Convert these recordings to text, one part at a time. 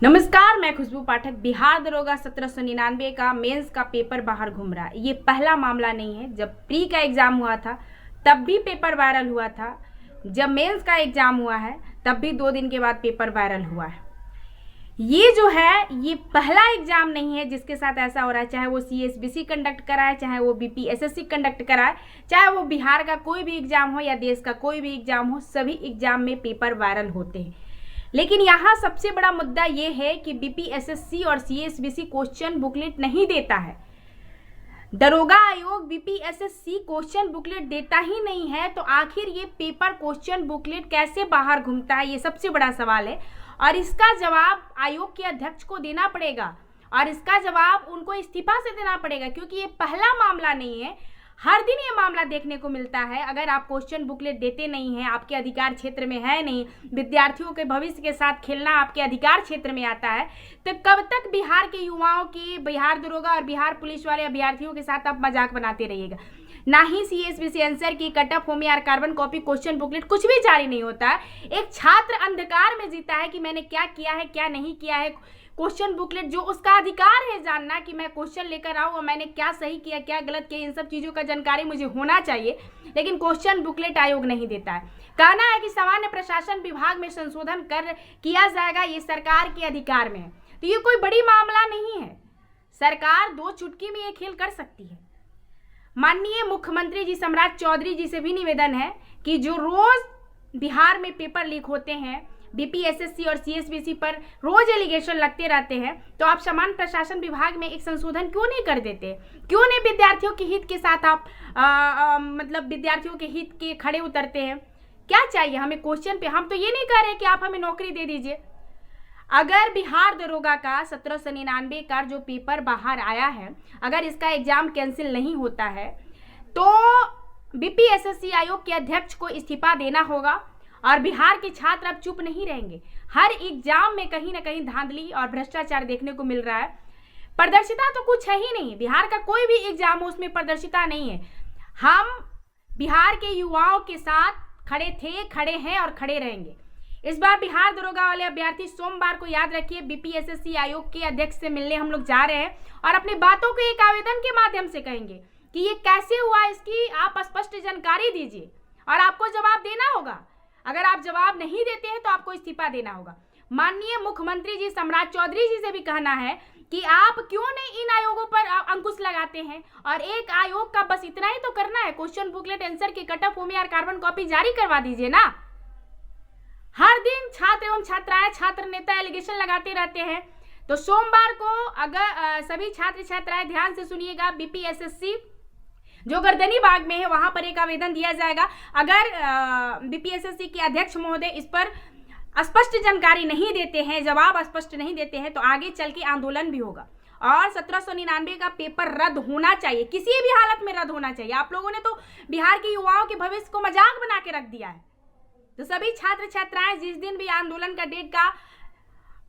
नमस्कार, मैं खुशबू पाठक। बिहार दरोगा 1799 का मेंस का पेपर बाहर घूम रहा है। ये पहला मामला नहीं है। जब प्री का एग्जाम हुआ था तब भी पेपर वायरल हुआ था। जब मेंस का एग्जाम हुआ है तब भी 2 दिन के बाद पेपर वायरल हुआ है। ये जो है ये पहला एग्जाम नहीं है जिसके साथ ऐसा हो रहा है। चाहे वो CSBC कंडक्ट कराए, चाहे वो BPSSC कंडक्ट कराए, चाहे वो बिहार का कोई भी एग्जाम हो या देश का कोई भी एग्जाम हो, सभी एग्जाम में पेपर वायरल होते हैं। लेकिन यहाँ सबसे बड़ा मुद्दा ये है कि BPSSC और CSBC क्वेश्चन बुकलेट नहीं देता है। दरोगा आयोग BPSSC क्वेश्चन बुकलेट देता ही नहीं है, तो आखिर ये पेपर क्वेश्चन बुकलेट कैसे बाहर घूमता है, ये सबसे बड़ा सवाल है। और इसका जवाब आयोग के अध्यक्ष को देना पड़ेगा और इसका जवाब उनको इस्तीफा से देना पड़ेगा, क्योंकि ये पहला मामला नहीं है। हर दिन ये मामला देखने को मिलता है। अगर आप क्वेश्चन बुकलेट देते नहीं हैं, आपके अधिकार क्षेत्र में है नहीं, विद्यार्थियों के भविष्य के साथ खेलना आपके अधिकार क्षेत्र में आता है, तो कब तक बिहार के युवाओं की, बिहार दरोगा और बिहार पुलिस वाले अभ्यर्थियों के साथ आप मजाक बनाते रहिएगा। ना ही CSBC आंसर की, कटअप, होमयार, कार्बन कॉपी, क्वेश्चन बुकलेट कुछ भी जारी नहीं होता है। एक छात्र अंधकार में जीता है कि मैंने क्या किया है, क्या नहीं किया है। क्वेश्चन बुकलेट जो उसका अधिकार है जानना कि मैं क्वेश्चन लेकर आऊँ और मैंने क्या सही किया, क्या गलत किया, इन सब चीज़ों का जानकारी मुझे होना चाहिए, लेकिन क्वेश्चन बुकलेट आयोग नहीं देता है। कहना है कि सामान्य प्रशासन विभाग में संशोधन किया जाएगा, ये सरकार के अधिकार में है। तो ये कोई बड़ी मामला नहीं है। सरकार 2 चुटकी में ये खेल कर सकती है। माननीय मुख्यमंत्री जी सम्राट चौधरी जी से भी निवेदन है कि जो रोज बिहार में पेपर लीक होते हैं, BPSSC और CSBC पर रोज एलिगेशन लगते रहते हैं, तो आप सामान्य प्रशासन विभाग में एक संशोधन क्यों नहीं कर देते? क्यों नहीं विद्यार्थियों के हित के साथ आप मतलब विद्यार्थियों के हित के खड़े उतरते हैं? क्या चाहिए हमें क्वेश्चन पे? हम तो ये नहीं कह रहे कि आप हमें नौकरी दे दीजिए। अगर बिहार दरोगा का 1799 का जो पेपर बाहर आया है, अगर इसका एग्जाम कैंसिल नहीं होता है तो BPSSC आयोग के अध्यक्ष को इस्तीफा देना होगा और बिहार के छात्र अब चुप नहीं रहेंगे। हर एग्जाम में कहीं ना कहीं धांधली और भ्रष्टाचार देखने को मिल रहा है। पारदर्शिता तो कुछ है ही नहीं। बिहार का कोई भी एग्जाम हो उसमें पारदर्शिता नहीं है। हम बिहार के युवाओं के साथ खड़े थे, खड़े हैं और खड़े रहेंगे। इस बार बिहार दरोगा वाले अभ्यर्थी सोमवार को, याद रखिए, BPSSC आयोग के अध्यक्ष से मिलने हम लोग जा रहे हैं और अपनी बातों को एक आवेदन के माध्यम से कहेंगे कि ये कैसे हुआ, इसकी आप स्पष्ट जानकारी दीजिए और आपको जवाब देना होगा। अगर आप जवाब नहीं देते हैं तो आपको इस्तीफा देना होगा। माननीय मुख्यमंत्री जी सम्राट चौधरी जी से भी कहना है कि आप क्यों नहीं इन आयोगों पर अंकुश लगाते हैं और एक आयोग का बस इतना ही तो करना है, question booklet, answer key cutoff, होमयार, कार्बन कॉपी जारी करवा दीजिए ना। हर दिन छात्र एवं छात्राएं, छात्र नेता एलिगेशन लगाते रहते हैं। तो सोमवार को अगर सभी छात्र छात्राएं ध्यान से सुनिएगा, BPSSC जो गर्दनी बाग में है वहां पर एक आवेदन दिया जाएगा। अगर BPSSC के अध्यक्ष महोदय इस पर स्पष्ट जानकारी नहीं देते हैं, जवाब स्पष्ट नहीं देते हैं, तो आगे चल के आंदोलन भी होगा और 1799 का पेपर रद्द होना चाहिए, किसी भी हालत में रद्द होना चाहिए। आप लोगों ने तो बिहार के युवाओं के भविष्य को मजाक बना के रख दिया है। तो सभी छात्र छात्राएं, जिस दिन भी आंदोलन का डेट का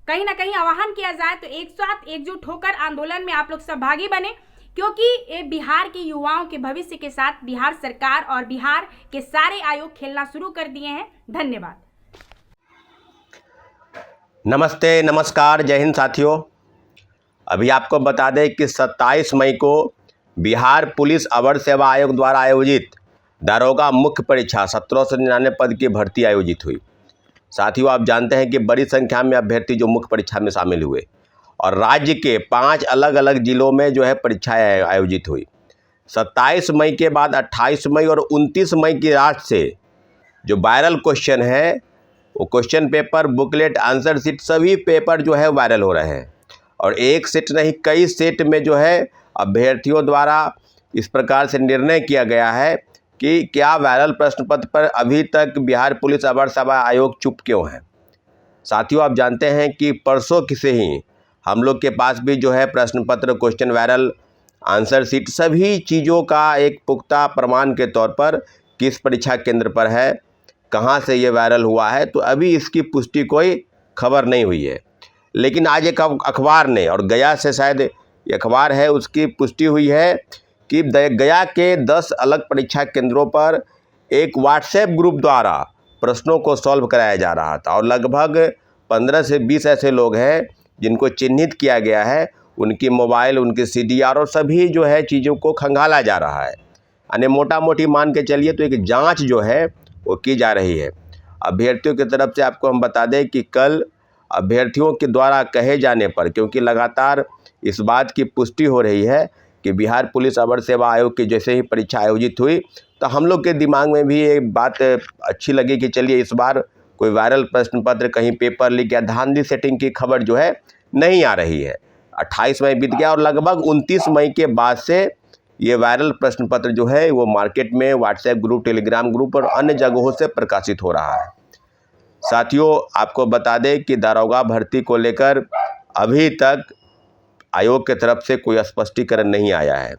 कहीं ना कहीं आह्वान किया जाए, तो एक साथ एकजुट होकर आंदोलन में आप लोग सहभागी बने, क्योंकि ये बिहार के युवाओं के भविष्य के साथ बिहार सरकार और बिहार के सारे आयोग खेलना शुरू कर दिए हैं। धन्यवाद। नमस्ते, नमस्कार, जय हिंद साथियों। अभी आपको बता दें कि 27 मई को बिहार पुलिस अवर सेवा आयोग द्वारा आयोजित दारोगा मुख्य परीक्षा 1799 पद की भर्ती आयोजित हुई। साथियों, आप जानते हैं कि बड़ी संख्या में अभ्यर्थी जो मुख्य परीक्षा में शामिल हुए और राज्य के 5 अलग अलग जिलों में जो है परीक्षाएं आयोजित हुई। 27 मई के बाद 28 मई और 29 मई की रात से जो वायरल क्वेश्चन है, वो question paper, booklet, answer sheet, सभी पेपर जो है वायरल हो रहे हैं। और एक सेट नहीं, कई सेट में जो है अभ्यर्थियों द्वारा इस प्रकार से निर्णय किया गया है कि क्या वायरल प्रश्न पत्र पर अभी तक बिहार पुलिस अवर सेवा आयोग चुप क्यों है। साथियों, आप जानते हैं कि परसों से ही हम लोग के पास भी जो है प्रश्न पत्र, क्वेश्चन वायरल, आंसर शीट, सभी चीज़ों का एक पुख्ता प्रमाण के तौर पर किस परीक्षा केंद्र पर है, कहाँ से ये वायरल हुआ है, तो अभी इसकी पुष्टि कोई खबर नहीं हुई है। लेकिन आज एक अखबार ने, और गया से शायद ये अखबार है, उसकी पुष्टि हुई है कि गया के 10 अलग परीक्षा केंद्रों पर एक व्हाट्सएप ग्रुप द्वारा प्रश्नों को सॉल्व कराया जा रहा था और लगभग 15 से 20 ऐसे लोग हैं जिनको चिन्हित किया गया है उनकी मोबाइल, उनकी CDR और सभी जो है चीज़ों को खंगाला जा रहा है। यानी मोटा मोटी मान के चलिए तो एक जांच जो है वो की जा रही है। अभ्यर्थियों की तरफ से आपको हम बता दें कि कल अभ्यर्थियों के द्वारा कहे जाने पर, क्योंकि लगातार इस बात की पुष्टि हो रही है कि बिहार पुलिस अवर सेवा आयोग की जैसे ही परीक्षा आयोजित हुई तो हम लोग के दिमाग में भी ये बात अच्छी लगी कि चलिए इस बार कोई वायरल प्रश्न पत्र, कहीं पेपर लीक या धांधली सेटिंग की खबर जो है नहीं आ रही है। 28 मई बीत गया और लगभग 29 मई के बाद से ये वायरल प्रश्न पत्र जो है वो मार्केट में व्हाट्सएप ग्रुप, टेलीग्राम ग्रुप और अन्य जगहों से प्रकाशित हो रहा है। साथियों, आपको बता दें कि दारोगा भर्ती को लेकर अभी तक आयोग की तरफ से कोई स्पष्टीकरण नहीं आया है।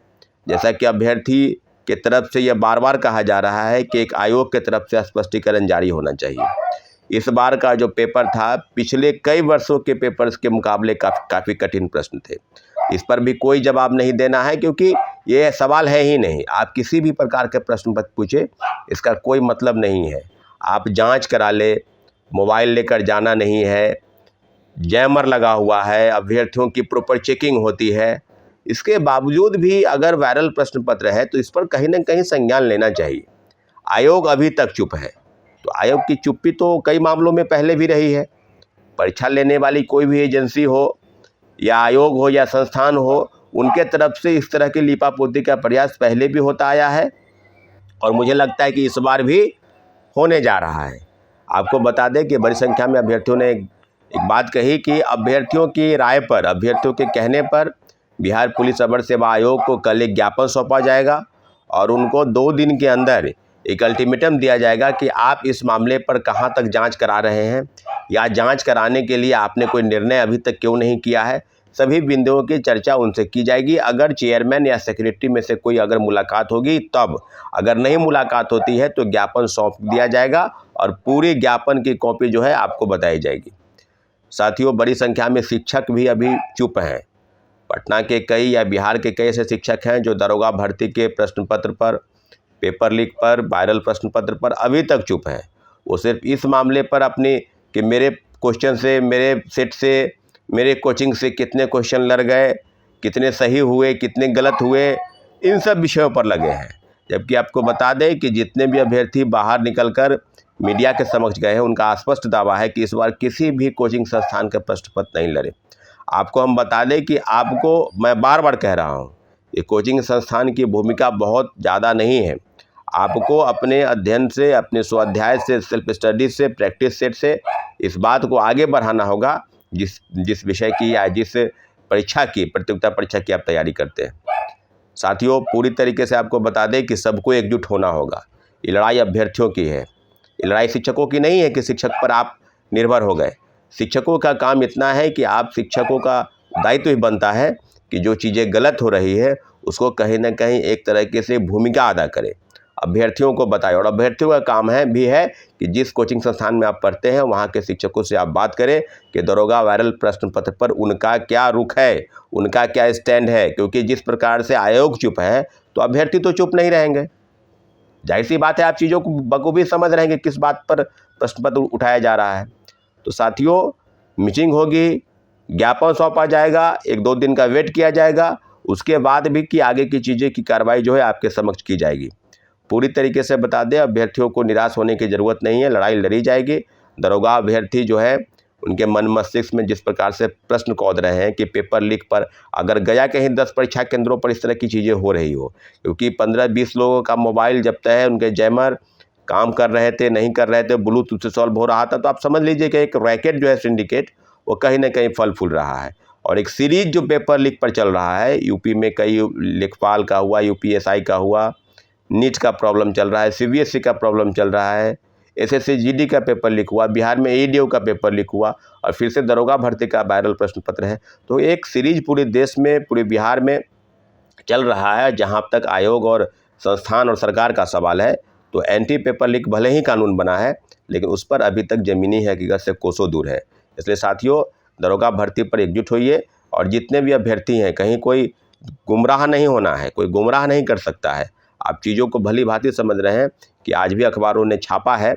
जैसा कि अभ्यर्थी की तरफ से यह बार बार कहा जा रहा है कि एक आयोग की तरफ से स्पष्टीकरण जारी होना चाहिए। इस बार का जो पेपर था पिछले कई वर्षों के पेपर्स के मुकाबले काफ़ी कठिन प्रश्न थे। इस पर भी कोई जवाब नहीं देना है क्योंकि ये सवाल है ही नहीं। आप किसी भी प्रकार के प्रश्न पत्र पूछे, इसका कोई मतलब नहीं है। आप जांच करा ले, मोबाइल लेकर जाना नहीं है, जैमर लगा हुआ है, अभ्यर्थियों की प्रॉपर चेकिंग होती है। इसके बावजूद भी अगर वायरल प्रश्न पत्र है तो इस पर कहीं ना कहीं संज्ञान लेना चाहिए। आयोग अभी तक चुप है, तो आयोग की चुप्पी तो कई मामलों में पहले भी रही है। परीक्षा लेने वाली कोई भी एजेंसी हो या आयोग हो या संस्थान हो, उनके तरफ से इस तरह की लीपापोती का प्रयास पहले भी होता आया है और मुझे लगता है कि इस बार भी होने जा रहा है। आपको बता दें कि बड़ी संख्या में अभ्यर्थियों ने एक बात कही कि अभ्यर्थियों की राय पर, अभ्यर्थियों के कहने पर बिहार पुलिस अवर सेवा आयोग को कल एक ज्ञापन सौंपा जाएगा और उनको 2 दिन के अंदर एक अल्टीमेटम दिया जाएगा कि आप इस मामले पर कहां तक जांच करा रहे हैं या जांच कराने के लिए आपने कोई निर्णय अभी तक क्यों नहीं किया है। सभी बिंदुओं की चर्चा उनसे की जाएगी। अगर चेयरमैन या सेक्रेटरी में से कोई अगर मुलाकात होगी तब, अगर नहीं मुलाकात होती है तो ज्ञापन सौंप दिया जाएगा और पूरी ज्ञापन की कॉपी जो है आपको बताई जाएगी। साथियों, बड़ी संख्या में शिक्षक भी अभी चुप हैं। पटना के कई या बिहार के कई ऐसे शिक्षक हैं जो दारोगा भर्ती के प्रश्न पत्र पर, पेपर लीक पर, वायरल प्रश्न पत्र पर अभी तक चुप हैं। वो सिर्फ इस मामले पर अपनी कि मेरे क्वेश्चन से, मेरे सेट से, मेरे कोचिंग से कितने क्वेश्चन लड़ गए, कितने सही हुए, कितने गलत हुए, इन सब विषयों पर लगे हैं। जबकि आपको बता दें कि जितने भी अभ्यर्थी बाहर निकलकर मीडिया के समक्ष गए हैं उनका स्पष्ट दावा है कि इस बार किसी भी कोचिंग संस्थान के प्रश्न पत्र नहीं लड़े। आपको हम बता दें कि आपको मैं बार बार कह रहा हूँ, ये कोचिंग संस्थान की भूमिका बहुत ज़्यादा नहीं है। आपको अपने अध्ययन से, अपने स्वाध्याय से, सेल्फ स्टडी से, प्रैक्टिस सेट से इस बात को आगे बढ़ाना होगा जिस विषय की या जिस परीक्षा की, प्रतियोगिता परीक्षा की आप तैयारी करते हैं। साथियों, पूरी तरीके से आपको बता दें कि सबको एकजुट होना होगा। ये लड़ाई अभ्यर्थियों की है, ये लड़ाई शिक्षकों की नहीं है कि शिक्षक पर आप निर्भर हो गए। शिक्षकों का काम इतना है कि आप, शिक्षकों का दायित्व ही बनता है कि जो चीज़ें गलत हो रही है उसको कहीं ना कहीं एक तरीके से भूमिका अदा करें, अभ्यर्थियों को बताएं। और अभ्यर्थियों का काम भी है कि जिस कोचिंग संस्थान में आप पढ़ते हैं वहाँ के शिक्षकों से आप बात करें कि दारोगा वायरल प्रश्न पत्र पर उनका क्या रुख है, उनका क्या स्टैंड है। क्योंकि जिस प्रकार से आयोग चुप है तो अभ्यर्थी तो चुप नहीं रहेंगे। जाहिर सी बात है, आप चीज़ों को बखूबी समझ रहे हैं कि किस बात पर प्रश्न पत्र उठाया जा रहा है। तो साथियों, मीटिंग होगी, ज्ञापन सौंपा जाएगा, 1-2 दिन का वेट किया जाएगा, उसके बाद भी कि आगे की चीज़ें की कार्रवाई जो है आपके समक्ष की जाएगी। पूरी तरीके से बता दें, अभ्यर्थियों को निराश होने की ज़रूरत नहीं है, लड़ाई लड़ी जाएगी। दारोगा अभ्यर्थी जो है उनके मन मस्तिष्क में जिस प्रकार से प्रश्न कौंध रहे हैं कि पेपर लीक पर अगर गया कहीं 10 परीक्षा केंद्रों पर इस तरह की चीज़ें हो रही हो, क्योंकि 15-20 लोगों का मोबाइल जब्त है, उनके जैमर काम कर रहे थे, नहीं कर रहे थे, ब्लूटूथ से सॉल्व हो रहा था, तो आप समझ लीजिए कि एक रैकेट जो है, सिंडिकेट, वो कहीं ना कहीं फल फूल रहा है। और एक सीरीज जो पेपर लीक पर चल रहा है, यूपी में कई लेखपाल का हुआ, यूपीएसआई का हुआ, नीट का प्रॉब्लम चल रहा है, सीबीएसई का प्रॉब्लम चल रहा है, एसएससी जीडी का पेपर लीक हुआ, बिहार में एईडीओ का पेपर लीक हुआ और फिर से दारोगा भर्ती का वायरल प्रश्न पत्र है। तो एक सीरीज पूरे देश में, पूरे बिहार में चल रहा है। जहां तक आयोग और संस्थान और सरकार का सवाल है तो एंटी पेपर लीक भले ही कानून बना है, लेकिन उस पर अभी तक ज़मीनी हकीकत से कोसों दूर है। इसलिए साथियों, दारोगा भर्ती पर एकजुट होइए और जितने भी अभ्यर्थी हैं, कहीं कोई गुमराह नहीं होना है, कोई गुमराह नहीं कर सकता है। आप चीज़ों को भली भांति समझ रहे हैं कि आज भी अखबारों ने छापा है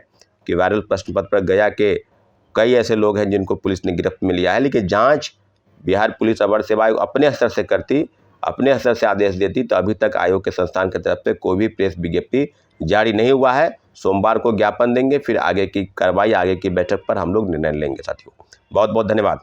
कि वायरल प्रश्न पत्र पर गया के कई ऐसे लोग हैं जिनको पुलिस ने गिरफ्त में लिया है, लेकिन जांच बिहार पुलिस अवर सेवा आयोग अपने स्तर से करती, अपने स्तर से आदेश देती, तो अभी तक आयोग के संस्थान की तरफ से कोई भी प्रेस विज्ञप्ति जारी नहीं हुआ है। सोमवार को ज्ञापन देंगे, फिर आगे की कार्रवाई, आगे की बैठक पर हम लोग निर्णय लेंगे साथियों। बहुत बहुत धन्यवाद।